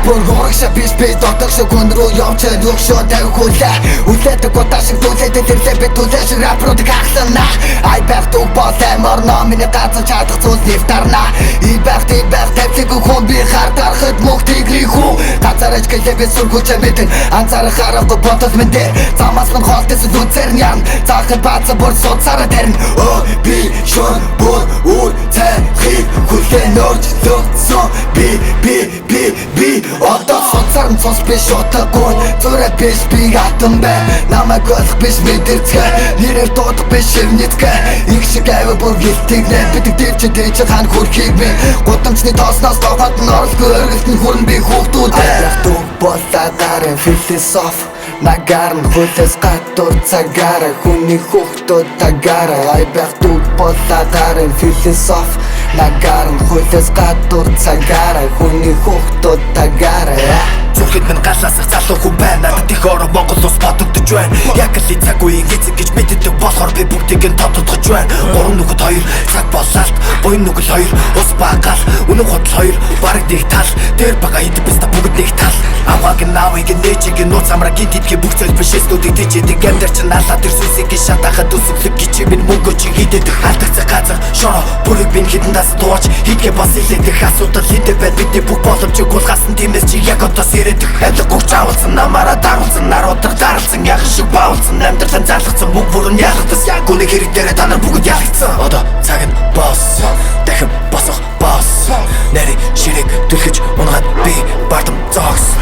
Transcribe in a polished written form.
бүр урагшаа биш би дотор шиг хүн рүү явчаад өгшөө тавих хүлээ үлээдэг удаа шиг түлээдэг тэрлээ би түлээш рапруудыг хахлана ай байх дүг болоо морно миний газар чадах зүйлс нефтарна и байх тавьлыг хүн би хартарахад мөх тигрий хүү газараж гэлээ би сүргүүчээ мэдэн анзаарах харахгүй ботол мэндэ замаас нь хоолтос үзэр нь ян цаахад баца бүр суцаараа тарин оо би шон бүр үр цахи хүлээ норж лоцсон би одоо суцаар нь цус биш утгагүй зураг биш би хатан бай намайг олох биш мэдэрцгээ нэрээр дуудах биш шивнэцгээ их шиг аваа бүр гэлтэгнэ бидэг дэрчэ дээч хан хүрхийг би гудамжны тоосноос тоохот нь орлгүй өргөлтний хүрэн би хүүхдүүд айрах боллагаар философ нагаар нь хүлээс гадуур цагаараа хүний хүүхдүүд тагаараа ай байх дүг боллагаар философ нагаар нь хүлээс гадуур цагаараа хүний хүүхдүүд тагаараа Зүрхэд минь галаасах залуу хүн байна надад их орон Монгол ус бодогдож байна яг л цаг үеийн эзэг гэж мэддэг болохоор би бүгдийг нь тодтогч байна гурван нүгэл хоёр цаг боллалт буян нүгэл хоёр ус багаал үнэн худал хоёр бараг нэг тал дээр бага идэв биста бүгд нэг тал авааг нь авыг нь нээжиг нь нууц амраа гинт идэх бүх цэл бишэстүүдийг дэжэдэг амьдар чинь алаад ирсүсийг шатахад үсгэлэг гिचиг минь мөнгө чи хийдэг алдагцаг газар шоро бүрийг бин хитэн дас дууч хийгээ бас илээдэх асуудал хийдэг байд бидний бүх боломжийг улгаасан тиймээс чи яг одоо Эдэг гүрч авалсан намаараа даруулсан наруудаг даралсан яг шиг баулсан амьдралан залгацсан бүх бүрэн ялгдас яг үнийг хэрэг дээрээ та нар бүгд ялгдсан одоо цаг нь босс дахин босох босс нарийн ширэг түлхэж унгаад би бардам зогс